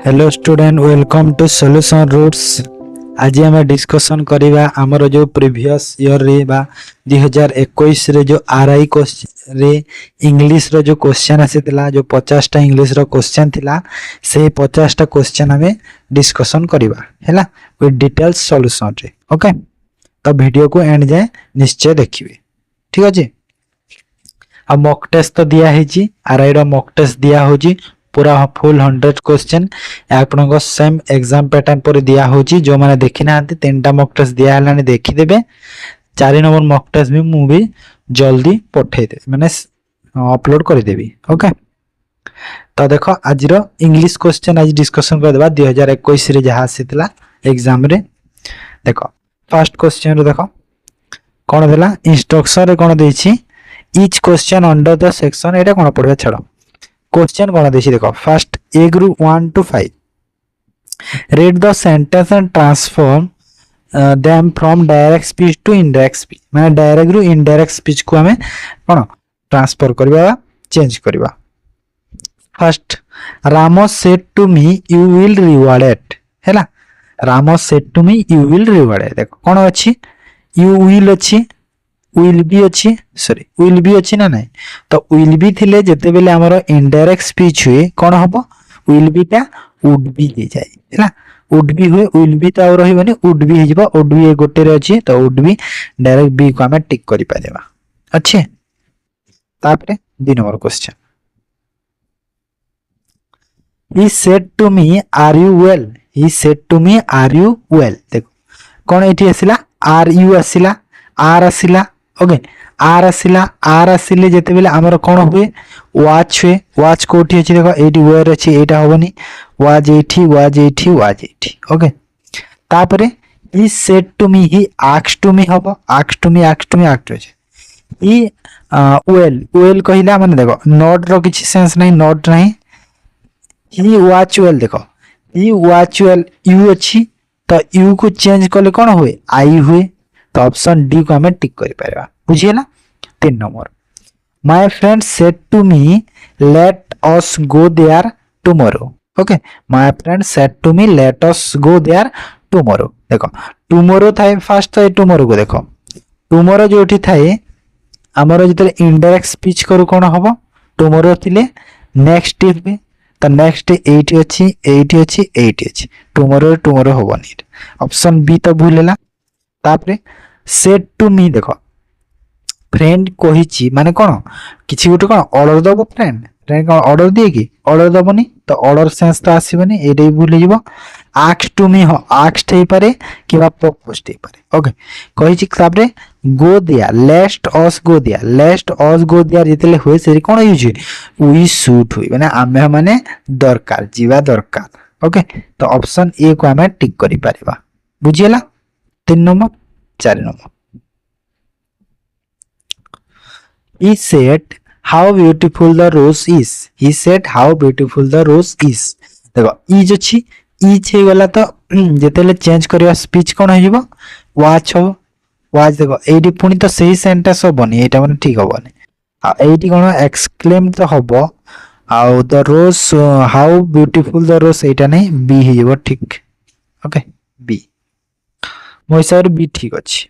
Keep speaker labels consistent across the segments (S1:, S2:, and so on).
S1: Hello student welcome to solution roots. आज आम discussion करवा आमर जो प्रीवियस ईयर रे बा 2021 रे जो आरआई क्वेश्चन रे इंग्लिश रो जो क्वेश्चन आसीतिला जो 50 टा इंग्लिश रो क्वेश्चन थिला से 50 टा क्वेश्चन हमें डिस्कसन करवा हैला विथ डिटेल्स सॉल्यूशन रे। ओके तो वीडियो को एंड जाए निश्चय देखिए, ठीक अछि। अब मॉक टेस्ट तो दिया है आरआई रो मॉक टेस्ट दिया होजी पूरा फुल 100 क्वेश्चन आपनको सेम एग्जाम पैटर्न पर दिया होची। जो माने देखि ना तीनटा मॉक टेस्ट दिया हलानी देखि देबे। 4 नंबर मॉक टेस्ट भी मु भी जल्दी पठे दे माने अपलोड कर देबी। ओके तो देखो आज रो इंग्लिश क्वेश्चन आज डिस्कशन कर देबा 2021 रे जहा आसीतला एग्जाम रे। देखो फर्स्ट क्वेश्चन रे देखो कोन देला इंस्ट्रक्शन रे कोन देछि each question under the section एटा कोन पढबा छडो। क्वेश्चन कौन देखिए देखो first A group 1 to 5 read the sentence and transform them from direct speech to indirect speech माने डायरेक्ट रु इनडायरेक्ट स्पीच को हमें कौन ट्रांसफर करबा चेंज करबा। First Ramo said to me you will reward it हैला। Ramo said to me you will reward it देखो कौन अछि यू विल अछि will be अच्छी सॉरी will be अच्छी ना नहीं तो will be थिले जते बेले हमरो इनडायरेक्ट स्पीच हुए कौन हबो will be टा would be दे जाए हैला। would be हुए will be तो और रहिबनी would be हिजबो would be गोटे रे अछि तो would be डायरेक्ट बी को हमें टिक करि पारेबा। अच्छे तापरे 2 number question he said to me are you well he said to me are you well देखो कौन एठी आसिला are you आसिला are आसिला। ओके आर आसिले जेते बेले हमर कोन हुए वाच हुए वाच कोठी अछि देखो एटी वेयर अछि एटा होबनी वाज एठी ओके तापरे he said to me he asked to me हबो आस्क्ड टू मी अछि ही वेल कहिला माने देखो नॉट रो किछि सेंस नहीं नॉट नहीं ही वाच वेल देखो ही वाच वेल यू अछि तो यू को चेंज करले कोन हुए आई हुए तो ऑप्शन डी को हमें टिक कर पारेबा बुझिए ना। 3 number my friend said to me let us go there tomorrow. Okay my friend said to me let us go there tomorrow देखो टुमारो थाए फर्स्ट थाए टुमारो को देखो टुमारो जोठी थाए हमरो जतले इनडायरेक्ट स्पीच करू कोन हबो टुमारो थिले नेक्स्ट पे तो नेक्स्ट 8 अछि टुमारो होबनी ऑप्शन बी तो भूलेला। तापरे सेड टू मी देखो फ्रेंड कहिची माने कोन किछि गुटे कोन ऑर्डर दबो फ्रेंड कोन ऑर्डर दिए कि ऑर्डर दबोनी तो ऑर्डर सेंस तो आसीबनी एडे भूल जिवो। आस्क टू मी हो आस्क हे पारे किबा प्रपोज हे पारे। ओके कहिची तापरे go there लेस्ट us go there जेतेले होय से कोन यूज वी शुड होय माने माने दरकार जीवा दरकार। ओके तो ऑप्शन ए को हमें टिक करि पारिबा बुझियला। 3 नंबर 4 नंबर he said how beautiful the rose is देखो इज अछि इज हे गला तो जेतेले चेंज करिया स्पीच कोन हिबो वाच हो वाच देखो एडी पुनी तो सही सेंटेंस होबनी एटा माने ठीक होबनी आ एडी कोन एक्सक्लेम तो होबो आ the rose how beautiful the rose एटा नहीं बी हिबो ठीक। ओके बी मोइसर बी ठीक अछि।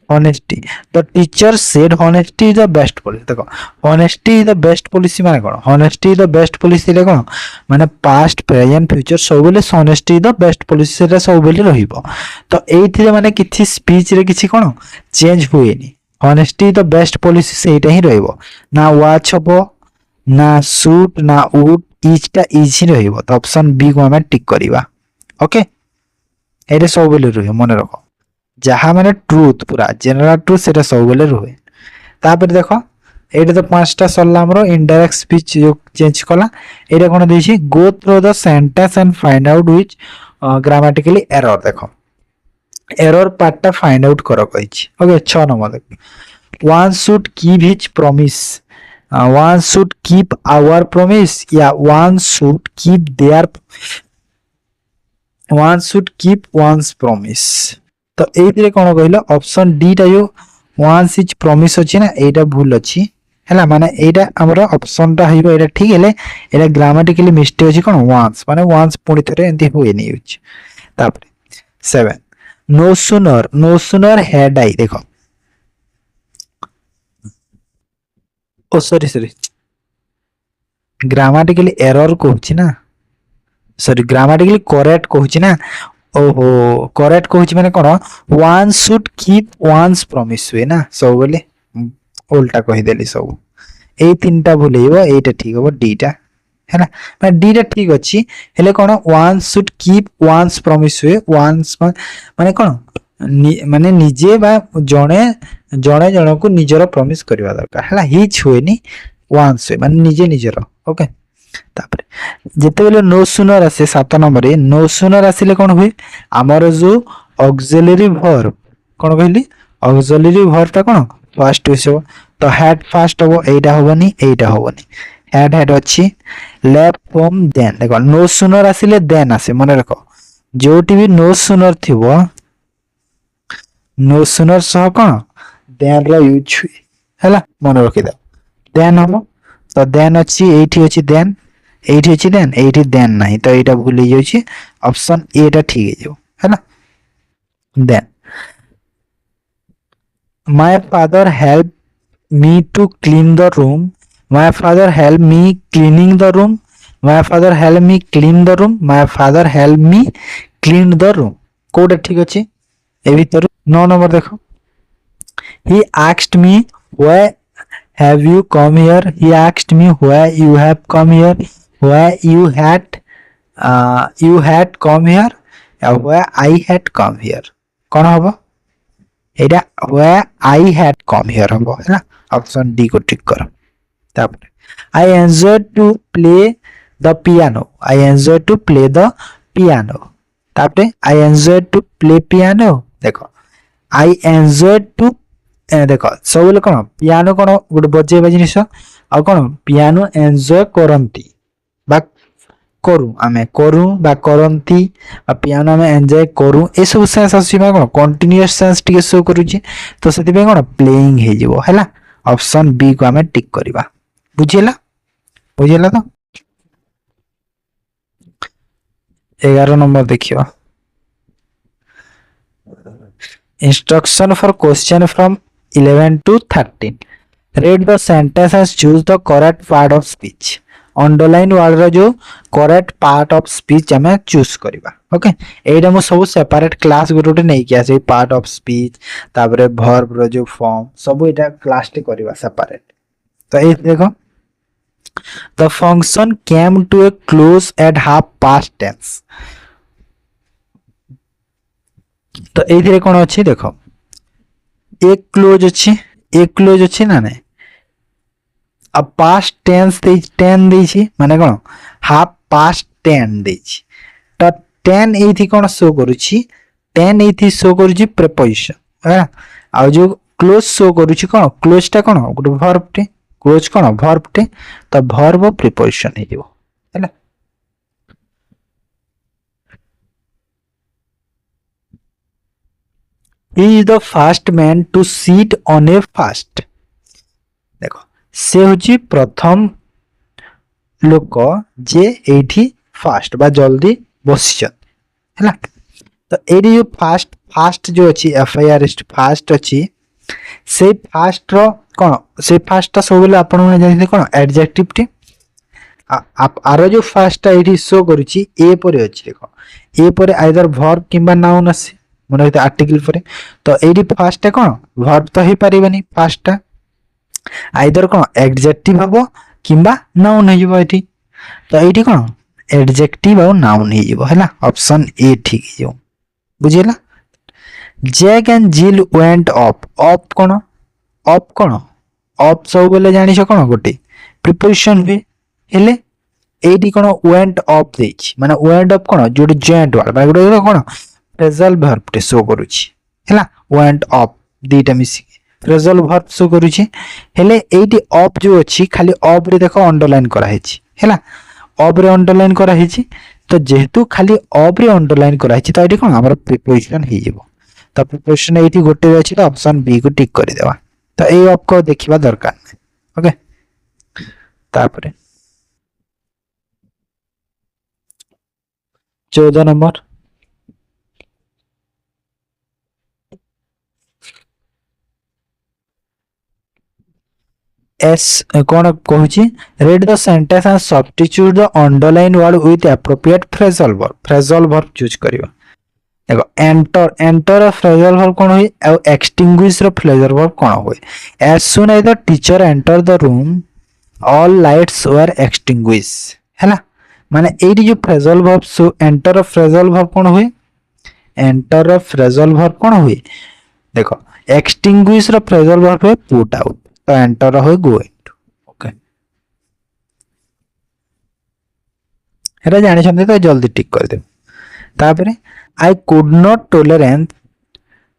S1: honesty the teacher said honesty is the best policy देखो honesty is the best policy माने कोन honesty is the best policy ले कोन माने past present future सब बेले honesty is the best policy रे सब बेले रहिबो तो एथिरे माने किछि स्पीच रे किछि कोन change होएनी honesty is the best policy सेटा ही रहिबो ना watch हबो ना shoot ना would each टा each ही रहिबो तो ऑप्शन बी को हमें टिक करबा। ओके एरे सब बेले रहिबो मने रखो जहा माने ट्रुथ पूरा जनरल ट्रुथ सेटा सब बेले रहे। तापर देखो एटा तो 5टा सरला हमरो इनडायरेक्ट स्पीच जो चेंज कला एटा कोन देछि go through the sentence and find out which grammatically error देखो एरर पार्टटा फाइंड आउट करो कहिछि। ओके 6 नंबर देखो one should keep his promise one should keep our promise या one should keep one's promise तो एथिरे कोन कहलो ऑप्शन डी टा जो वंस इज प्रॉमिस अछि ना एटा भूल अछि हैला माने एटा हमर ऑप्शन टा हइबो एटा ठीक हेले एटा ग्रामेटिकली मिस्टेक अछि कोन वंस माने वंस पुनी थरे एंती होय नै यूज तापर 7 नो सूनर हैड आई देखो ओ सॉरी ग्रामेटिकली एरर कहूची ना सॉरी ग्रामेटिकली करेक्ट कहूची ना ओहो करेक्ट कहूची माने कोन one should keep one's promise हुए ना सब बोले उल्टा कहि देली सब ए तीनटा भूलेइबो एटा ठीक हो डी टा है ना माने डी टा ठीक अछि हेले कोन one should keep one's promise हुए वंस माने कोन माने निजे बा जणे जणे जणको निजर प्रॉमिस करबा दरकार हला ही छुएनी वंस हुए माने निजे निजर ओके तापर जेते बेले नो सूनर आसे 7 नंबर रे नो सूनर आसिले कोन हुए हमर जो ऑक्सिलरी वर्ब कोन कहली ऑक्सिलरी वर्ब ता कोन फर्स्ट होइसो तो हैड फर्स्ट हो एटा होबनी हैड अछि लेफ्ट फ्रॉम देन देखो नो सूनर आसिले देन आसे मने रखो जोटी भी नो सूनर थिबो नो सूनर सह कोन देन रो यूज हैला मने रखि द देन हम तो देन अछि एठी अछि देन एठी अछि देन नाही तो एटा भूल जाय छी ऑप्शन ए टा ठीक है जो है ना then my father help me to clean the room my father help me cleaning the room my father help me clean the room my father help me clean the room कोड ठीक अछि ए भीतर 9 नंबर देखो he asked me why have you come here he asked me why you have come here why you had come here why I had come here कोन हबो एटा why I had come here हबो है ना option D को टिक करो तापर I enjoy to play the piano I enjoy to play the piano तापर I enjoy to play piano देखो I enjoy to देखो सब कोन पियानो कोन गुड बजेबा जिनिस आ कोन पियानो एन्जॉय करंती बा करू आमे करू बा करंती आ पियानो आमे एन्जॉय करू ए सब सेंस आसीबा कोन कंटीन्यूअस सेंस टिके शो करू छी तो सेति बे कोन प्लेइंग हे जिवो हैला ऑप्शन बी को आमे टिक करबा बुझिला तो 11 नंबर देखियो instruction for question from 11 to 13 read the sentence and choose the correct part of speech underline word रो जो correct part of speech हमें choose करिबा ओके एटा मो सब सेपरेट क्लास गुटे नै कि आसे part of speech ताबरे verb रो जो form सब एटा क्लास टे करिबा सेपरेट तो ए देखो the function came to a close at half past tense तो एथिरे कोन अछि देखो एक क्लोज अछि ना नै अब पास्ट टेंस दे 10 दै छी माने कोन हाफ पास्ट 10 दै छी तो 10 एथि कोन शो करू छी 10 एथि शो करू छी प्रीपोजिशन है आ जो क्लोज शो करू छी कोन क्लोज ता कोन गुड वर्ब टे क्लोज कोन वर्ब टे तो वर्ब प्रीपोजिशन हे जिवो हैला He is the first man to sit on a fast देखो से होची प्रथम लोक जे एठी फास्ट बा जल्दी बसिछन हैला तो एडी जो फास्ट जो अछि F I R S fast अछि से फास्ट रो कोन से फास्ट सब बेले आपण ने जानि कोन एडजेक्टिव टी आप आरो जो फास्ट एठी शो करूची ए परे अछि देखो ए परे आइदर वर्ब किबा नाउन अछि मन होते आर्टिकल परे तो एडी फास्ट कोन वर्ब तो हे परिबनी फास्ट आइदर कोन एडजेक्टिव हबो किबा नाउन हे जबो एठी तो एठी कोन एडजेक्टिव और नाउन हे जबो हैला ऑप्शन ए ठीक हे जो बुझिला Jack and Jill went up कोन अप सब बेले जानि छ कोन गोटे प्रीपोजिशन वे हेले एडी कोन वेंट अप देछि माने वेंट अप कोन जोडी जॉइंट वर्ड बा गोटे कोन फ्रेजल वर्ब टे शो करूची हैला वेंट अप दीटा मिसी फ्रेजल वर्ब शो करूची हेले एटी अप जो अछि खाली अप रे देखो अंडरलाइन करा हेछि हैला अप रे अंडरलाइन करा हेछि तो जेहेतु खाली अप रे अंडरलाइन करा हेछि तो एटी कोन हमर प्रीपोजिशन हे जेबो तो प्रीपोजिशन एटी गोटे अछि तो ऑप्शन बी को टिक करि देबा तो ए अप को देखिबा दरकार नै ओके तापरे 14 नंबर एस कौन कहूँ read the sentence and substitute the underline word with appropriate phrasal verb choose करियो देखो एंटर एंटर फ्रेजल वर्ब कौन हुई और एक्सटिंग्विश रो फ्रेजल वर्ब कौन हुई as soon as the teacher enter the room all lights were extinguish हैला माने एडी जो phrasal verb so enter phrasal verb कौन हुई एंटर फ्रेजल वर्ब कौन हुई देखो एक्सटिंग्विश रो फ्रेजल वर्ब हुई पुट आउट तो एंटर हुई गो इनटू ओके हेरा जानि छथि तो जल्दी टिक कर दे तापरे आई कुड नॉट टॉलरेट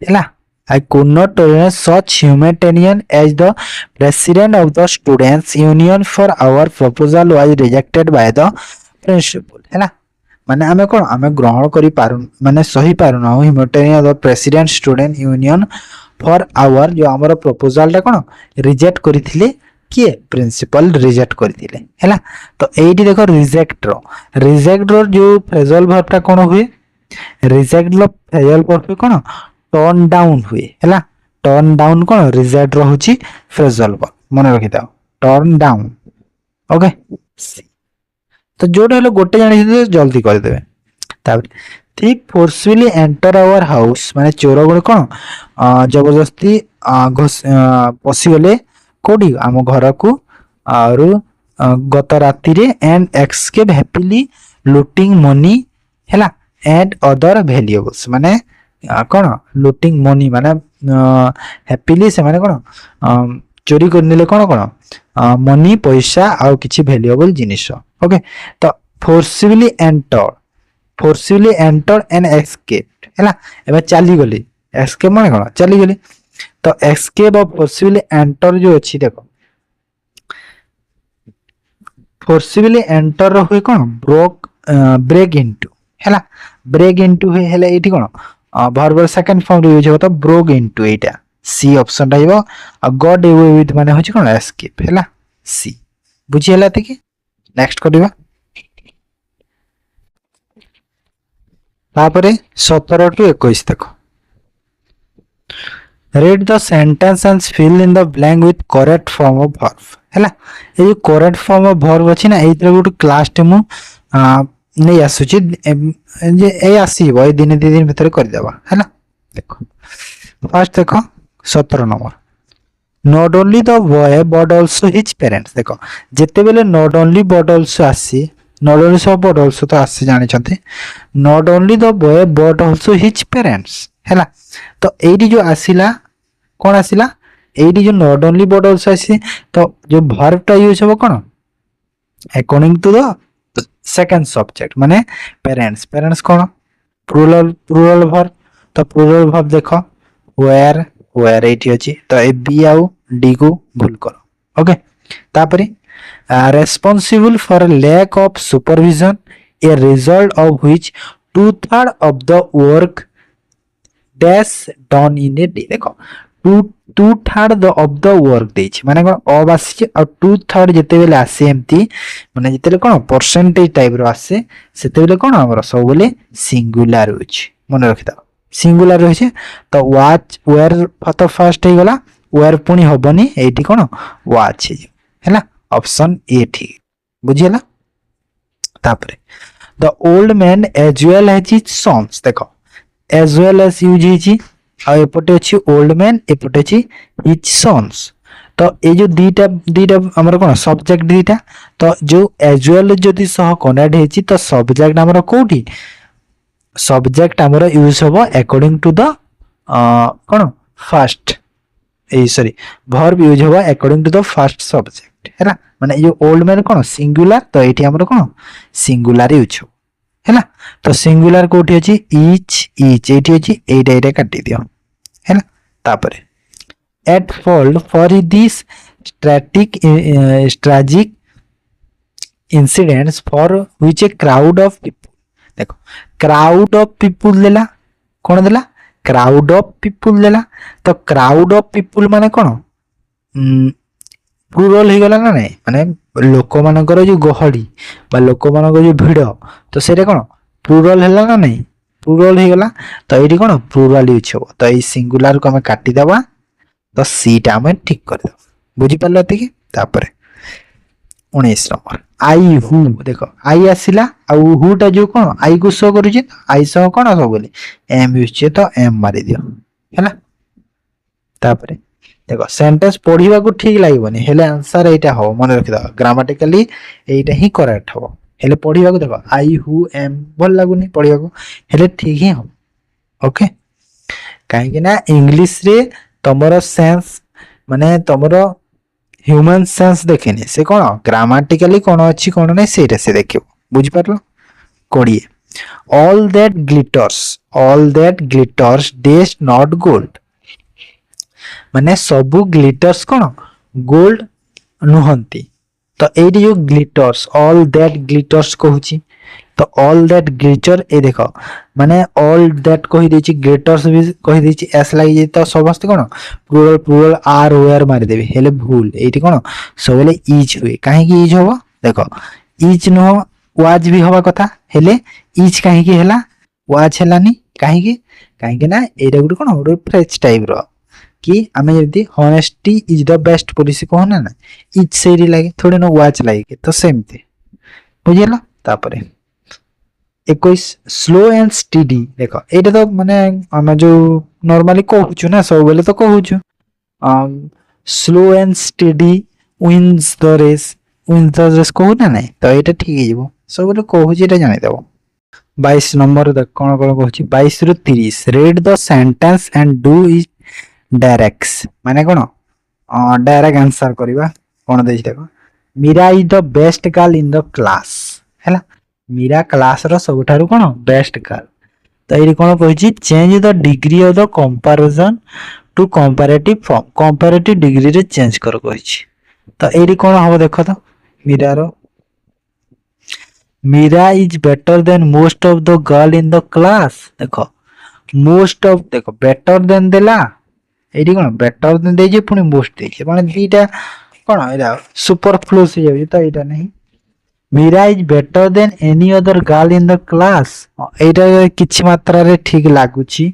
S1: हैला I could not tolerate such humanitarian as the president of the students union for our proposal was rejected by the principal हैला माने आमे कोन आमे ग्रहण करि पारु माने सही पारु ना humanitarian of the president student union for our जो हमर proposal टा कोन रिजेक्ट करिथिले किए प्रिंसिपल रिजेक्ट करिथिले हैला तो एठी देखो रिजेक्ट रो जो फ्रेजल वर्ब टा कोन हुए रिजेक्ट लो फ्रेजल वर्ब कोन टर्न डाउन हुए हैला टर्न डाउन कोन रिजेक्ट रहउची फ्रेजल वर्ब मन रखि दाओ टर्न डाउन ओके तो जोडे हलो गोटे जानि जल्दी कर देबे तापर thief forcefully enter our house माने चोर गुड कोन जबरदस्ती पसी गले कोडी आम घर को और गत राति रे and escape happily looting money हैला एंड अदर वैल्यूएबल्स माने कौन लुटिंग मनी माने हैप्पीली से माने कौन चोरी करनेले कौन कौन मनी पैसा आउ किछि वैल्यूएबल जिनिस ओके तो फोर्सफुली एंटर एंड एस्केप हैला एबे चली गली एस्केप माने कौन चली गली तो एस्केप और फोर्सफुली एंटर जो अछि देखो फोर्सफुली एंटर हुए कौन ब्रेक इनटू हैला ब्रेक इनटू हुए हैला एठी कौन वर्ब सेकंड फॉर्म रे यूज होता ब्रोक इनटू एटा सी ऑप्शन रहइबो आ गॉट अवे विथ माने होची कोन एस्केप हैला सी बुझी हैला त कि नेक्स्ट करिवा तापरे 17 टू 21 देखो read the sentence and fill in the blank with correct form of verb हैला ए करेक्ट फॉर्म ऑफ वर्ब अछि ना एतरे गुड क्लास टे मु नहीं आसुची जे ए आसीबो ए दिन 2 दिन भीतर कर देबा हैला देखो फर्स्ट देखो 17 number not only the boy but also his parents देखो जेते बेले नॉट ओनली बट आल्सो आसी नॉट ओनली सब बट आल्सो तो आसी जानि छथि not only the boy but also his parents हैला तो एडी जो आसीला कोन आसीला एडी जो नॉट ओनली बट आल्सो आसी तो जो वर्ब टा यूज होबो कोन according to the second subject माने पेरेंट्स कौन प्लूरल वर्ब तो प्लूरल वर्ब देखो वेयर एठी अछि तो ए बी आउ डी को भूल करो ओके तापरे responsible for lack of supervision a result of which 2/3 of the work dash done in a day देखो 2/3 ऑफ द वर्क देछि माने कोन अब आसी और 2/3 जेते बेले आसे एम्ति माने जेते बेले कोन परसेंटेज टाइप रो आसे सेते बेले कोन हमर सब बेले सिंगुलर होछि मन रखिता सिंगुलर होछि तो वॉच वेयर फतो फर्स्ट हे गला वेयर पुनी होबनी एठी कोन वॉच हैला ऑप्शन ए ठीक बुझियला तापरे the old man as well as his sons देखो एज वेल एज यूज हिची आ एपटे अछि ओल्ड मैन एपटे अछि हिज सन्स तो ए जो दीटा हमर कोन सब्जेक्ट दीटा तो जो एज वेल जदी सह कनेक्ट हेछि तो सब्जेक्ट हमर कोठी सब्जेक्ट हमर यूज होबो अकॉर्डिंग टू द कोन first a sorry verb use होबो according to the first subject हैला माने यो ओल्ड मैन कोन सिंगुलर तो एठी हमर कोन सिंगुलर यूज हो हैला तो सिंगुलर कोठी अछि ईच एठी अछि एटा काटी दियो हैला तापरे at fault for this tragic incidents for which a crowd of people देखो क्राउड ऑफ पीपल देला कोन देला क्राउड ऑफ पीपल देला तो क्राउड ऑफ पीपल माने कोन ପ୍ଲୁରାଲ ହେଇଗଲା ନା ନାଇଁ, ମାନେ ଲୋକମାନଙ୍କର ଯୋଉ ଗହଳି ବା ଲୋକମାନଙ୍କର ଯୋଉ ଭିଡ଼, ତ ସେଇଟା କ'ଣ ପ୍ଲୁରାଲ ହେଲା ନା ନାଇଁ, ପ୍ଲୁରାଲ ହେଇଗଲା। ତ ଏଇଠି କ'ଣ ପ୍ଲୁରାଲ ୟୁଜ୍ ହବ। ତ ଏଇ ସିଙ୍ଗୁଲାରକୁ ଆମେ କାଟିଦେବା, ତ ସିଟା ଆମେ ଠିକ କରିଦେବା। ବୁଝିପାରିଲ ଏତିକି? ତାପରେ 19 ନମ୍ବର ଆଇ ହୁ, ଦେଖ ଆଇ ଆସିଲା ଆଉ ହୁ ଟା ଯୋଉ କ'ଣ ଆଇ କୁ ଶୋ କରୁଛି, ଆଇ ସହ କ'ଣ ସବୁବେଳେ ଏମ୍ ୟୁଜ୍, ତ ଏମ୍ ମାରିଦିଅ ହେଲା। ତାପରେ ଦେଖ ସେଣ୍ଟେନ୍ସ ପଢିବାକୁ ଠିକ ଲାଗିବନି, ହେଲେ ଆନ୍ସର ଏଇଟା ହବ, ମନେ ରଖିଦେବ। ଗ୍ରାମାଟିକାଲି ଏଇଟା ହିଁ କରେକ୍ଟ ହବ, ହେଲେ ପଢିବାକୁ ଦେଖ ଆଇ ହୁ ଏମ୍ ଭଲ ଲାଗୁନି ପଢିବାକୁ, ହେଲେ ଠିକ ହିଁ ହବ। ଓକେ, କାହିଁକି ନା ଇଂଲିଶରେ ତମର ସେନ୍ସ ମାନେ ତମର ହ୍ୟୁମାନ ସେନ୍ସ ଦେଖେନି, ସେ କ'ଣ ଗ୍ରାମାଟିକାଲି କ'ଣ ଅଛି କ'ଣ ନାହିଁ ସେଇଟା ସେ ଦେଖିବ। ବୁଝିପାରିଲ? 20 all that glitters does not gold, ମାନେ ସବୁ ଗ୍ଲିଟର୍ସ କ'ଣ ଗୋଲ୍ଡ ନୁହନ୍ତି। ତ ଏଇଠି ଯୋଉ ଗ୍ଲିଟର୍ସ ଅଲ୍ ଦ୍ୟାଟ୍ ଗ୍ଲିଟର୍ସ କହୁଛି, ତ ଅଲ୍ ଦ୍ୟାଟ୍ ଗ୍ଲିଟର, ଏ ଦେଖ ମାନେ ଅଲ୍ ଦ୍ୟାଟ୍ କହିଦେଇଛି, ଗ୍ଲିଟର୍ସ ବି କହିଦେଇଛି, ଏସ୍ ଲାଗିଯାଇଛି, ତ ସମସ୍ତେ କ'ଣ ପ୍ଲୁରାଲ ପ୍ଲୁରାଲ ଆର୍ ୱେଆର ମାରିଦେବି, ହେଲେ ଭୁଲ। ଏଇଠି କ'ଣ ସବୁବେଳେ ଇଜ୍ ହୁଏ। କାହିଁକି ଇଜ୍ ହବ ଦେଖ, ଇଜ୍ ନୁହଁ ୱାଜ୍ ବି ହବା କଥା, ହେଲେ ଇଜ୍ କାହିଁକି ହେଲା, ୱାଜ୍ ହେଲାନି? କାହିଁକି? କାହିଁକି ନା ଏଇଟା ଗୋଟେ କ'ଣ ଗୋଟେ ଫ୍ରେଜ୍ ଟାଇପର, कि आम जमी हनेस्टी इज द बेस्ट पॉलिसी कहना ना, इज से लगे थोड़े ना वाच लगे, तो सेमती बुझेल। तापर 21 स्लो एंड स्टीडी, देख ये तो माने आम जो नॉर्मली कहूँ ना सब बेले तो कहूँ slow and steady wins the race कहूना ना, तो ये ठीक है सब बेले कहूँ जानीदेव। 22 नंबर देख कौन कौन कहूँ 22 रु 30 read the sentence and do it directs, माने कौन डायरेक्ट आंसर करवा कौन देछि देखो, Meera is the best girl in the class हैला, मीरा क्लास रो सबठारु कौन बेस्ट गर्ल। तो ये कौन कहि change the degree of the comparison to comparative form, comparative degree रे चेंज कर कहि। तो ये कौन हम देखो, तो मीरा रो Meera is better than most of the girl in the class, देखो मोस्ट ऑफ देखो बेटर देन देला, ये कौन बेटर देन दे पुणी मोस्ट दे माने दीटा कौन एटा सुपरफ्लुअस हो जाय, तो एटा नहीं। Meera is better than any other girl in the class, एटा किछि मात्रा रे ठीक लागुची,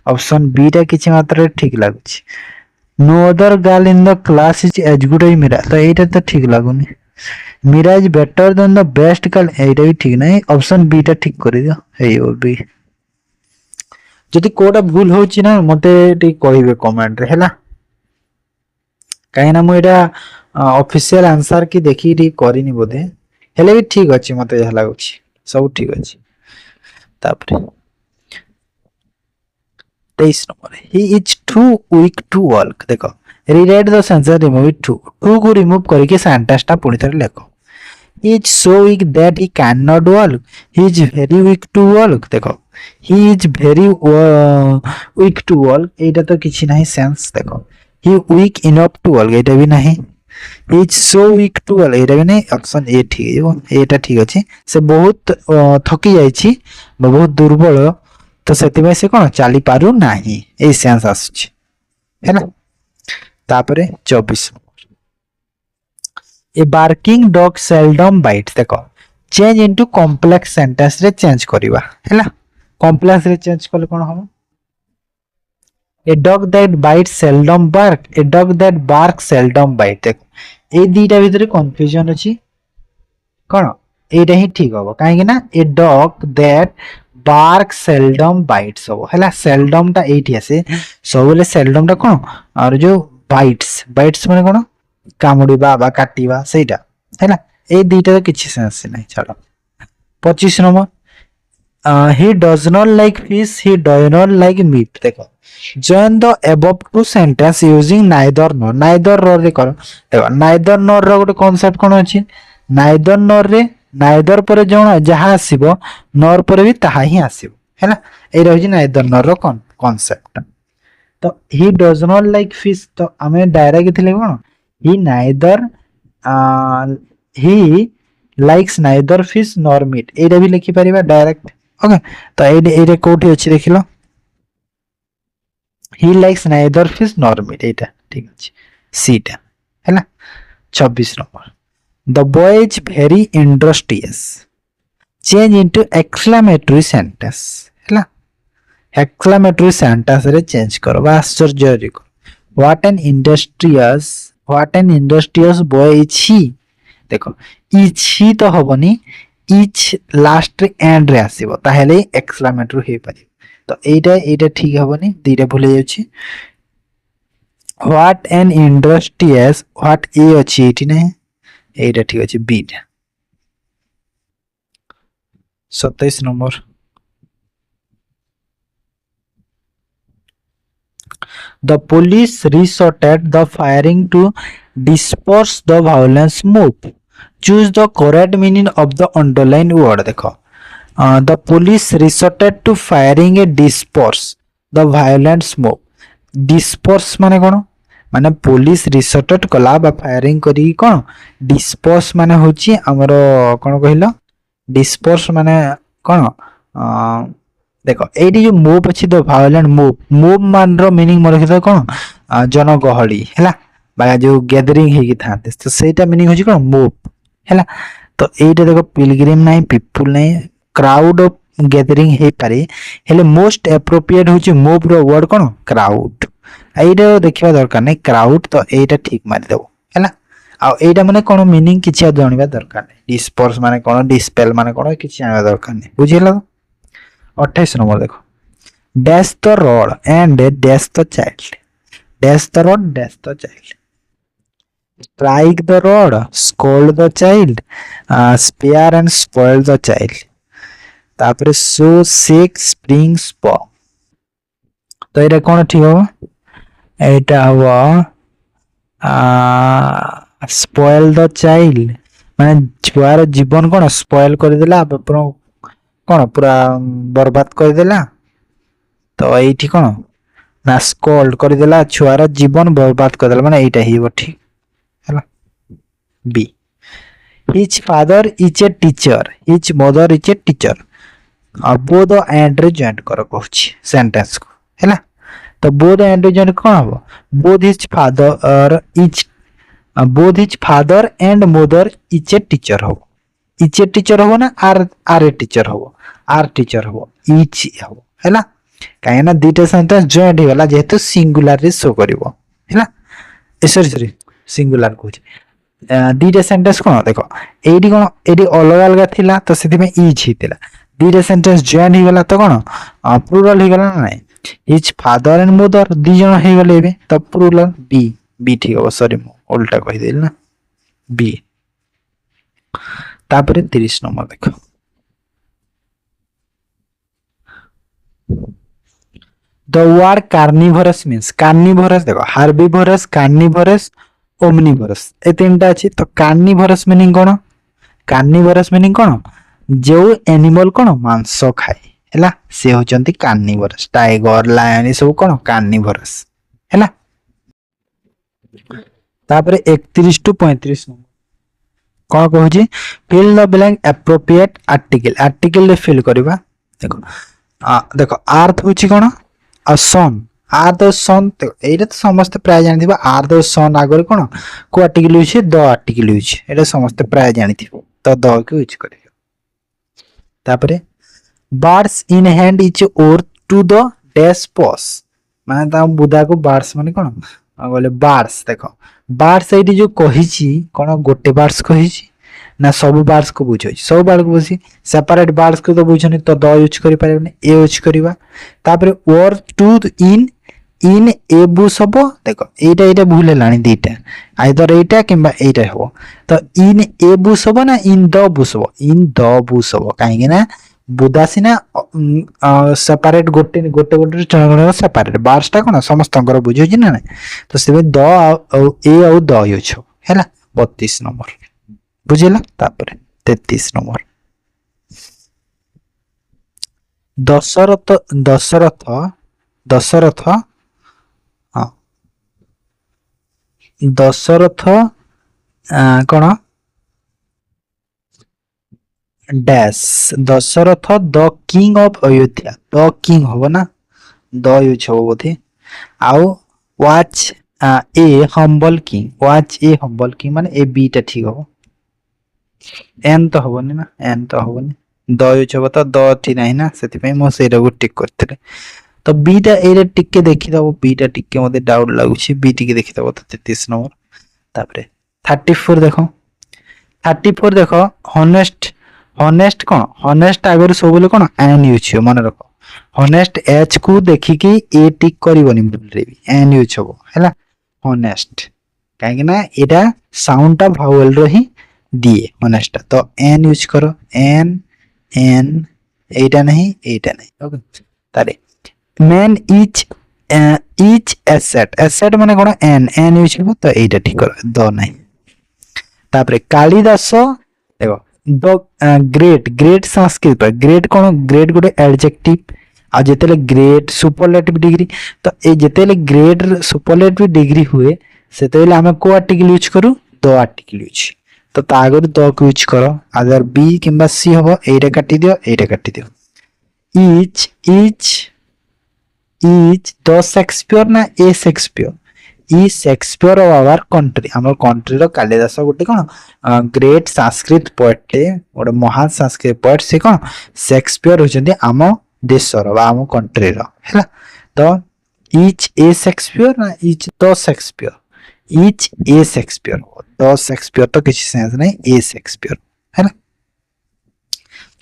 S1: ऑप्शन बी टा किछि मात्रा रे ठीक लागुची। No other girl in the class is as good as Meera, तो एटा तो ठीक लागुनी। Meera is better than the best girl, एटा भी ठीक नहीं, ऑप्शन बी टा ठीक कर दियो, हेयो बी। जदि कोटा भूल होची ना मते टी कहिबे कमेंट रे हैला, काहे ना मु एटा ऑफिशियल आंसर की देखि टी करिनी बोधे, हेले भी ठीक अछि, मते यह लागुछि सब ठीक अछि। तापर 23 number he is too weak to work, देखो rewrite the sentence remove it too को रिमूव करके सेंटेंस टा पुणी थरे लेखो। He is so weak that he cannot walk. He is very weak to walk. देखो he is very weak to walk, एटा तो किसी नहीं सेंस। देखो he weak enough to walk, एटा भी नहीं। he is so weak to walk, एटा भी नहीं, option A ठीक है, एटा ठीक अछि। से बहुत थकी जाइछि, बहुत दुर्बल, तो सेति में से कोन चाली पारु नाही, ए सेंस आसुछि हैला। तापरे 24 a barking dog seldom bites, देखो चेंज इनटू कॉम्प्लेक्स सेंटेंस रे चेंज करबा हैला। कॉम्प्लेक्स रे चेंज करले कोन हो, a dog that bites seldom bark, a dog that bark seldom bite, देखो ए दीटा भीतर कंफ्यूजन अछि, कोन एटा ही ठीक होबो, काहे ना a dog that bark seldom bites हो हैला। सेल्डम टा एठी आसे सबले, सेल्डम टा कोन और जो बाइट्स, बाइट्स माने कोन कामुड़ीबा बा काटिबा सेटा हैला, ए दीटा तो किछि सेंस नहीं छाड़ो। 25 number he does not like fish, he does not like meat, देखो join the above two sentence using neither nor, neither nor रे करो। देखो neither nor रो गोटे कांसेप्ट कोन अछि, neither nor रे neither पर जोन जहा आसीबो nor पर भी ताहा ही आसीबो हैला, ए रहछि neither nor रो कांसेप्ट। तो he does not like fish, तो हमें डायरेक्ट थिले कोन he neither he likes neither fish nor meat, एटा भी लिखि परिबा डायरेक्ट। ओके, तो एटे कोठी अछि देखिलो, he likes neither fish nor meat, एटा ठीक अछि सी टा हैला। 26 number the boy is very industrious change into exclamatory sentence हैला एक्सक्लेमेटरी सेंटेंस रे चेंज करो बा आश्चर्य करो what an industrious boy is he देखो इज ही तो हबनी इच लास्ट रे एंड रे आसीबो ताहेले एक्सक्लेमेटरी हे पारि तो एटा ठीक हबनी दीटा भूल जाउची what an industrious what a अछि एठी नै एटा ठीक अछि बी 27 number The police resorted the firing to disperse the violence mob. Choose the correct meaning of the underlined word. देखो the police resorted to firing a disperse the violence mob. Disperse माने कौन माने पुलिस रिसोर्टेड कला बा firing करी कौन disperse माने होची हमरो कौन कहिलो डिस्पर्स माने कौन देखो एटी जो मूव अछि द वायलेंट मूव मान रो मीनिंग मोर रखितो कौन जनगहली हैला बा जो गैदरिंग हेकी थाते तो सेटा मीनिंग होची कौन मूव हैला तो एटा देखो पिलग्रिम नाही पीपल नाही क्राउड ऑफ गैदरिंग हे पारे हेले मोस्ट एप्रोप्रिएट होची मूव रो वर्ड कौन क्राउड एटा देखिबा दरकार नाही क्राउड तो एटा ठीक मारि देबो हैला आ एटा माने कोन मीनिंग किछि जानिबा दरकार नाही डिस्पर्स माने कोन डिस्पेल माने कोन किछि जानिबा दरकार नाही बुझिला 28 नंबर देखो dash the road and dash the child dash the road dash the child strike the road scold the child spare and spoil the child तापर सो शेक स्प्रिंग स्पॉ तो एटा कोन ठीक हो एटा हुआ स्पॉइल द चाइल्ड माने छुआर जीवन कोन स्पॉइल कर देला कौन पूरा बर्बाद कर देला तो एठी कौन ना स्कोल्ड कर देला छुआर जीवन बर्बाद कर देला माने एटा ही ठीक हैला be his father is a teacher his mother is a teacher both and रे जॉइंट करो कहूची सेंटेंस को हैला तो बोथ एंड रे जॉइंट कोन हो both his father and mother is a teacher हो इच ए टीचर हो ना आर ए टीचर हो आर टीचर हो इच हो हैला काहे ना दीटा सेंटेंस जॉइंट होला जेहेतु सिंगुलर रे शो करिवो हैला सॉरी सिंगुलर को दीटा सेंटेंस कोन देखो एडी अलग अलग थिला तो सेति में इच हितिला दीटा सेंटेंस जॉइंट ही होला तो कोन प्लुरल ही गला ना हिज फादर एंड मदर दी जण हे गले बे तो प्लुरल बी ठीक हो सॉरी मो उल्टा कहि देल ना बी तापरे 30 नंबर देखो the word carnivorous means carnivorous देखो हार्बिवरस कार्निवरस ओमनिवरस ए तीनटा अछि तो कार्निवरस मीनिंग कोन कार्निवरस मीनिंग कोन जो एनिमल कोन मांस खाए हैला से होचंती कार्निवरस टाइगर लायन ए सब कोन कार्निवरस हैला तापरे 31 टू 35 नंबर कौन कहूँ fill the blank appropriate article रे फिल करबा देखो अर्थ होची कोन आ सन आर द सन देखो एटा तो समस्त प्राय जानि दिबा आर द सन आगर कोन को article use the article use एटा समस्त प्राय जानि दिबो तो द के यूज करियो तापरे birds in hand is worth two the dash bush माने ता बुदा को बर्ड्स माने कोन बोले बर्ड्स देखो बर्ड्स एटी जो कहिची कोन गोटे बर्ड्स कहिची ना सब बर्ड्स को बुझै सब बर्ड को बुझी सेपरेट बर्ड्स को तो बुझनी तो द यूज करि पारेनी ए यूज करिवा तापरे ओर टू इन ए बु सब देखो एटा भूल लानी दीटा आइदर एटा किंबा एटा हो तो इन ए बु सब ना इन द बु सब काहे ना बुदासीना सेपरेट गोटे सेपरेट बार्सटा कोन समस्तंकर बुझै छी ना तो से द ए और द यूज हो हैला 32 नंबर बुझिला तापर 33 नंबर दशरथ हाँ दशरथ कोन dash Dasharath the king of Ayodhya the king हो ना द यूज हो बोधे आउ was a humble king was a humble king माने ए बी टा ठीक हो एन तो हबनी ना एन तो हबनी द यूज हबो तो द ठी नाही ना सेति पई मो सेरा को टिक करथिले तो बी टा ए रे टिक देखि दबो बी टा टिक मते डाउट लागुछि बी टिक देखि दबो तो 33 नंबर तापरे 34 देखो 34 देखो हनेस्ट हनेस्ट कोन हनेस्ट आगर सब बोले कोन एन यूज हो मन रखो हनेस्ट एच को देखि कि ए टिक करबोनी बोलरे भी एन यूज हो हैला हनेस्ट काहे ना एटा साउंड टा भावेल रो ही दिए हनेस्ट तो एन यूज करो एन एन एटा नहीं ओके तारे मैन इच एसेट माने कोन एन एन यूज हो तो एटा ठीक करो द नहीं तापरे कालिदास देखो the great great Sanskrit great cone great गोटे एडजेक्टिव आ जेतेले ग्रेट सुपरलेटिव डिग्री तो ए जेतेले ग्रेट सुपरलेटिव डिग्री हुए सेतेले हमें को आर्टिकल यूज करू द आर्टिकल यूज तो तागर द को यूज करो अगर बी किंबा सी हो एटा काटी दियो is is is the Shakespeare ना ए शेक्सपियर ई शेक्सपियर ऑफ आवर कंट्री हमर कंट्री रो कालिदास गोटे कोन ग्रेट संस्कृत पोएट टे गोटे महान संस्कृत पोएट से कोन शेक्सपियर होचंदी आम देश रो बा आम कंट्री रो हैला तो इच ए शेक्सपियर ना etch the Shakespeare etch A Shakespeare the Shakespeare तो किसी सेंस नहीं ए शेक्सपियर हैला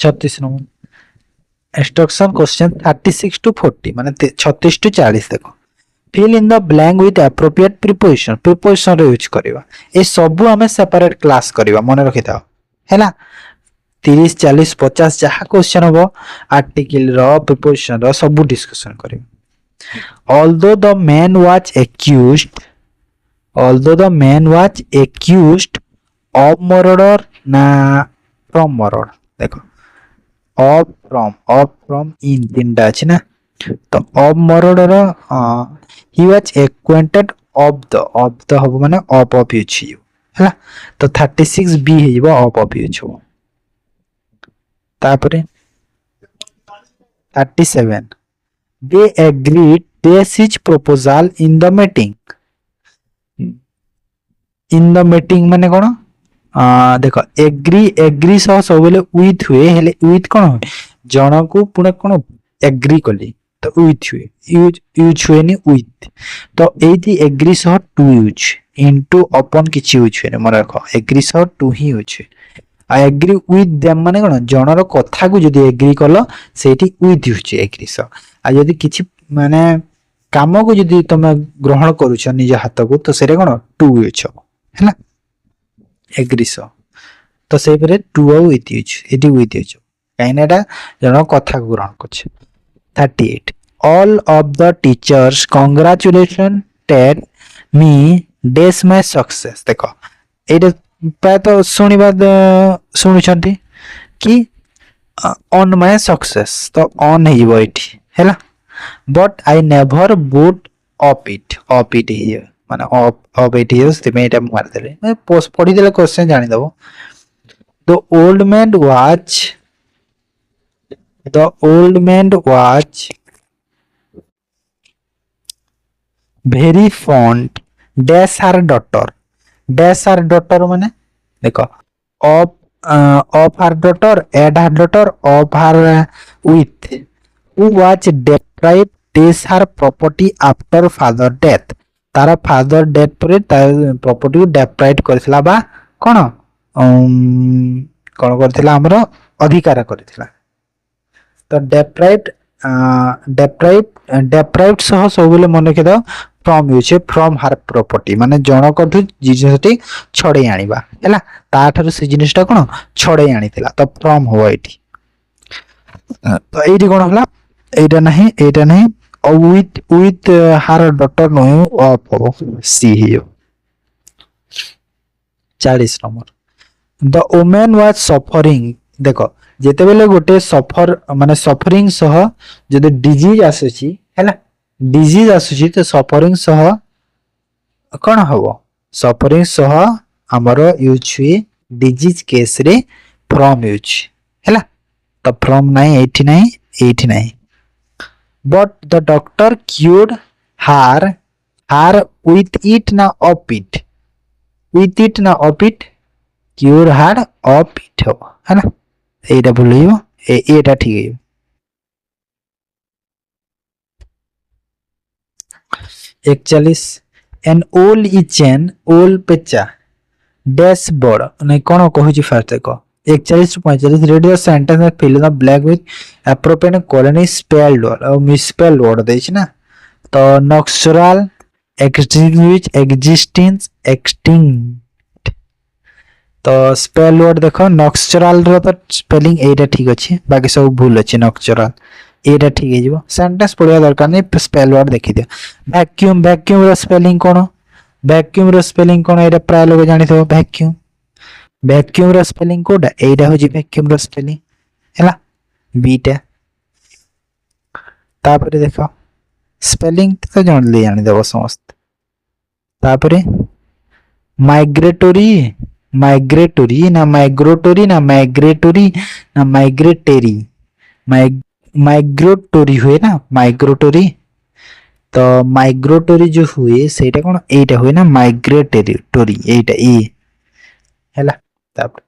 S1: 36 नंबर इंस्ट्रक्शन क्वेश्चन 36 टू 40 माने 36 टू 40 देखो fill in the blank with appropriate preposition रे यूज करबा ए सब हमें सेपरेट क्लास करबा मन रखि था हैला 30 40 50 जहा क्वेश्चन हो आर्टिकल रो प्रीपोजिशन रो सब डिस्कशन करबा although the man was accused of murder ना फ्रॉम मर्डर देखो ऑफ फ्रॉम इन तीनटा अछि ना तो of murder he was acquainted of the हबो माने of यूज हैला तो 36 बी हेबो of यूज हो तापरे 37 they agreed this is proposal in the meeting माने कोन देखो एग्री सह सब बेले विथ हुए हेले विथ कोन हुए जण को पुणे कोन एग्री कली तो विथ हुए यूज हुए नि विथ तो एथि एग्री सह टू यूज इनटू अपन किछि यूज हुए मन रखो एग्री सह to he use a agree with them माने कोन जनर कथा को जदी एग्री कलो सेठी विथ यूज एग्री सह आ जदी किछि माने काम को जदी तमे ग्रहण करूछ निज हाथ को तो सेरे कोन टू यूज हो हैला एग्री सह तो से परे टू आ विथ यूज एटी विथ यूज काइनेटा जन कथा को ग्रहण करछ 38 all of the teachers congratulated me dash my success देखो एटा प्राय तो सुनिबा सुनिछंती कि on my success तो on हेइबो एठी हैला but I never would of it हिय माने of it हिय ते एटा मार देले मैं पोस्ट पढी देले क्वेश्चन जानि दबो the old man was very fond dash her daughter माने देखो of her daughter add her daughter of her with who was deprived dash her property after father death Tara father death पर तार property को डेप्राइव करथिला बा कोन कोन करथिला हमरो अधिकार करथिला तो डेप्राइव्ड सह सब बेले मन के दो from use from her property माने जण कठु जिनिसटी छडे आनिबा हैला ता ठारू से जिनिसटा कोन छडे आनिथिला तो फ्रॉम हो एठी तो एठी कोन हला एटा नहीं with her daughter no of सी हियो 40 number the women was suffering देखो जेते बेले गोटे सफर माने सफरिंग सह जदि डिजीज आसुची हैला डिजीज आसुची तो सफरिंग सह कोन हबो सफरिंग सह हमरो यूज हुई डिजीज केस रे फ्रॉम यूज हैला तो फ्रॉम नहीं 89 but the doctor cured her हार विथ इट ना ऑफ इट, विथ इट ना ऑफ इट, क्योर हार ऑफ इट हो है ना, एटा भूल हो एटा ठीक है। 41 एन ओल इज एन ओल पेचा डैशबोर्ड नहीं कौन कहूँ फास्ट देख 41 to 45 read the sentence and fill the blank with appropriate कॉलोनी स्पेल्ड वर्ड और मिसस्पेल्ड वर्ड देछि ना। तो नक्सुरल एक्सटिंग्विश एक्जिस्टेंस एक्सटिंक्ट, तो स्पेल वर्ड देखो नक्सुरल रो तो स्पेलिंग एटा ठीक अछि, बाकी सब भूल अछि। नक्सुरल एटा ठीक है जीवो, सेंटेंस पढ़िया दरकार नहीं, स्पेल वर्ड देखि दियो। वैक्यूम, वैक्यूम रो स्पेलिंग कोन, वैक्यूम रो स्पेलिंग कोन एटा प्राय लोग जानि थो। वैक्यूम, वैक्यूम रो स्पेलिंग कोडा एटा हो जी वैक्यूम रो स्पेलिंग हैला बीटा। तापरे देखो स्पेलिंग तो जान ले जानि देबो समस्त। तापरे माइग्रेटरी, माइग्रेटरी ना माइग्रेटरी ना माइग्रेटरी ना माइग्रेटरी, माइग्रेटरी हुए ना माइग्रेटरी, तो माइग्रेटरी जो हुए सेटा कोन एटा हुए ना माइग्रेटरी टोरी एटा ए हैला। तापर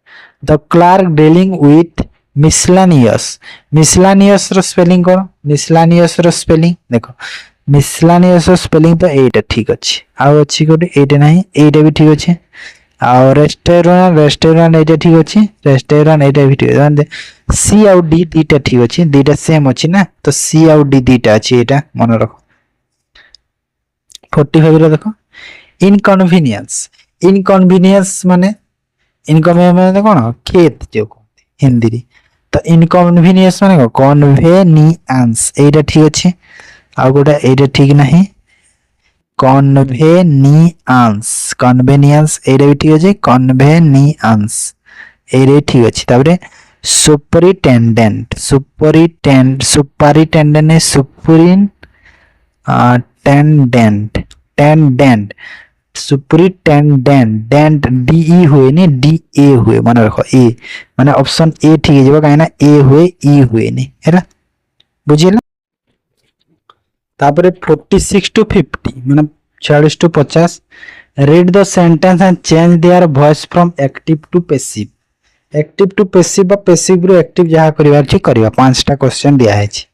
S1: the clerk dealing with miscellaneous, miscellaneous रो स्पेलिंग कोन, मिसलानियस रो स्पेलिंग देखो मिसलानियस रो स्पेलिंग तो एटा ठीक अछि, आ अछि कोटे एटा नाही एटा भी ठीक अछि। आ रेस्टोरेंट, रेस्टोरेंट एटा ठीक अछि, रेस्टोरेंट एटा भी ठीक अछि। सी आउ डी दीटा ठीक अछि, दीटा सेम अछि ना, तो सी आउ डी दीटा अछि एटा मन रखो। 45 रो देखो इनकन्वीनियंस, इनकन्वीनियंस माने इनकन्वीनियंस माने कोन खेत जो हिंदी रे, तो इनकन्वीनियंस माने कन्वेनियंस एटा ठीक अछि। आ गोटा एटा ठीक नाही कन्वेनियंस, कन्वेनियंस एटा भी ठीक अछि, कन्वेनियंस एटा ठीक अछि। तापरे सुपरिटेंडेंट, सुपरिटेंडेंट, सुपरिटेंडेंट ने सुपरिन टेंडेंट, टेंडेंट सुपरिटेंडेंट डेंट डी ई हुए ने डी ए हुए मन रखो ए माने ऑप्शन ए ठीक है जब काहे ना ए हुए ई हुए ने हैला बुझिला। तापरे 46 टू 50 माने 46 to 50 read the sentence and change their voice from active to passive, active to passive बा पैसिव रो एक्टिव जहा करिवार छी करिवा। पांचटा क्वेश्चन दिया है छी।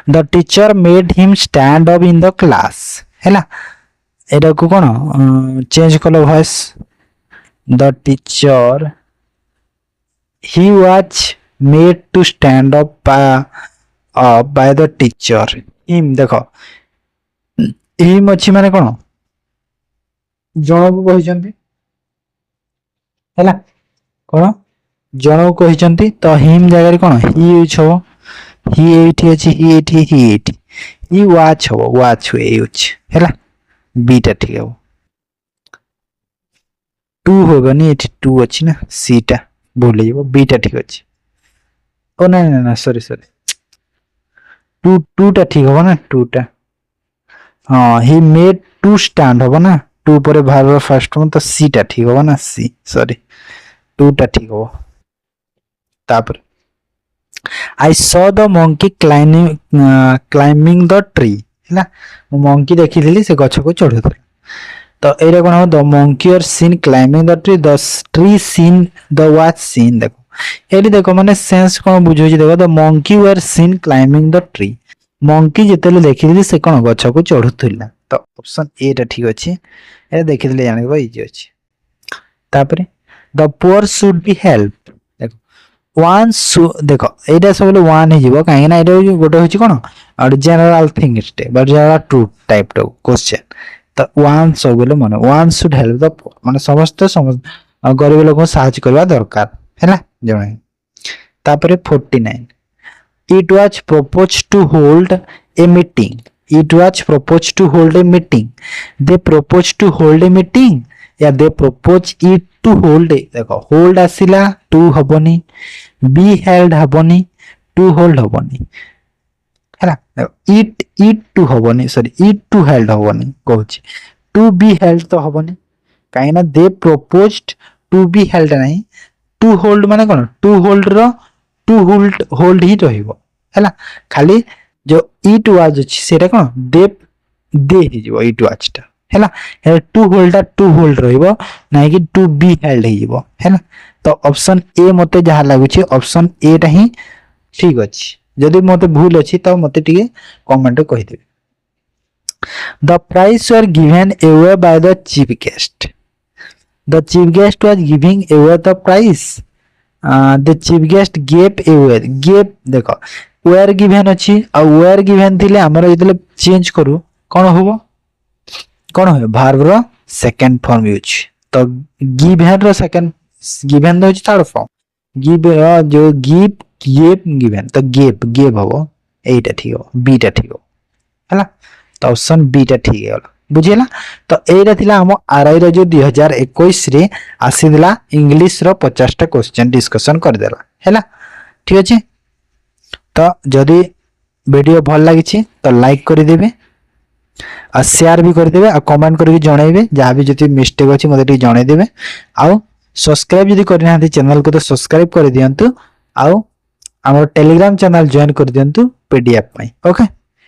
S1: The teacher made him stand up in the class हैला, एटा को कोन चेंज कलो voice. The teacher he was made to stand up by the teacher, him देखो हिम अछि माने कोन जण को कहिसंती हैला, कोन जण को कहिसंती, तो हिम जगह रे कोन ही यूज हो, ही एठी अछि, ही एठी, ही एठी, ही वाच हो, वाच हुए यूज हैला बीटा ठीक है। 2 होबनी एठी 2 अछि ना, सी टा भूल जेबो, बीटा ठीक अछि। ओ ना ना ना सॉरी सॉरी 2 टा ठीक होबो ना 2 टा, हां ही मेड टू स्टैंड होबो ना 2 परे भार फर्स्ट में, तो सी टा ठीक होबो ना, सी सॉरी 2 टा ठीक होबो। तापर I saw the monkey climbing the tree हैला, monkey देखिथिली से गछ को चढ़ुथला। तो एरे कोन हो the monkey or seen climbing the tree, the tree seen the was seen देखो एडी देखो माने सेंस कोन बुझो छी देखो the monkey were seen climbing the tree, monkey जेतेले देखिथिली से कोन गछ को चढ़ुथला, तो ऑप्शन ए टा ठीक अछि, ए देखिथिले जानिबो इजी अछि। तापरे the poor should be help देखो वन देखो एटा सब वन हे जीवो काहे ना एटा गोटे होची कोन और general thing stay but general true type two question, तो वन सब बोले माने वन शुड हेल्प द माने समस्त गरीब लोग को सहायता करबा दरकार हैला जणे। तापरे 49 it was proposed to hold a meeting, it was proposed to hold a meeting, they proposed to hold a meeting या they propose it to hold a देखो hold आसिला to हबनी, be held हबनी, to hold हबनी हैला, it to हबनी sorry it to held हबनी कहूची, to be held तो हबनी काहे ना they proposed to be held नहीं, to hold माने कोन to hold row to hold ही रहिबो हैला, खाली जो it was अछि सेटा कोन दे दे ही जीवो it was टा हैला टू होल्ड टू होल्ड रहिबो नाही कि टू बी हेल्ड हेजिबो हैला तो ऑप्शन ए मते जहा लागुची ऑप्शन ए टा ही ठीक अछि जदि मते भूल अछि तो मते टिके कमेंट कहि देबे The prize were given away by the chief guest. The chief guest was giving away the prize. The chief guest gave away. Gave देखो were given अछि आ were given थिले हमर जतले चेंज करू कोन होबो कोन हो verb रो सेकंड फॉर्म यूज तो given रो सेकंड given होछि थर्ड फॉर्म give जो given तो gave होबो एटा ठीक हो बी टा ठीक हो हैला तो ऑप्शन बी टा ठीक है बुझिला तो एटा थिला हम आरआई रो जो 2021 रे आसीदिला इंग्लिश रो 50 टा क्वेश्चन डिस्कशन कर देला हैला ठीक अछि तो जदी वीडियो भल लागिछि तो लाइक करि देबे आ शेयर भी कर देबे आ कमेंट करके जणाइबे जहा भी जति मिस्टेक अछि मते टी जणाइ देबे आ सब्सक्राइब जदी करना है चैनल को तो सब्सक्राइब कर दियंतु आ हमर टेलीग्राम चैनल ज्वाइन कर दियंतु पीडीएफ पई ओके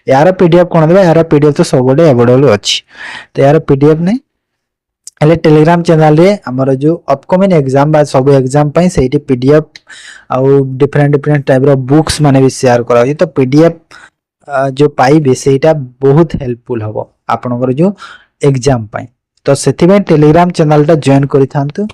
S1: यार पीडीएफ कोन देबे यार पीडीएफ तो सब बडे अवेलेबल अछि तो यार पीडीएफ नै एले टेलीग्राम चैनल रे हमर जो अपकमिंग एग्जाम बा सब एग्जाम पई सेठी पीडीएफ आ डिफरेंट टाइप रो बुक्स माने भी शेयर करा तो पीडीएफ जो पाइबे सेटा बहुत हेल्पफुल हबो आपनकर जो एग्जाम पई तो सेति में टेलीग्राम चैनल टा जॉइन करि थांतु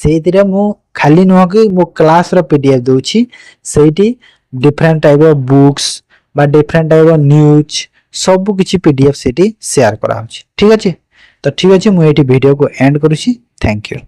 S1: सेतिरे मु खाली न कि मो क्लास रो पीडीएफ दोछि सेठी डिफरेंट टाइप रो बुक्स बा डिफरेंट टाइप रो न्यूज सब किछि पीडीएफ सेठी शेयर करा होछि ठीक अछि तो ठीक अछि मु एठी वीडियो को एंड करूछि थैंक यू।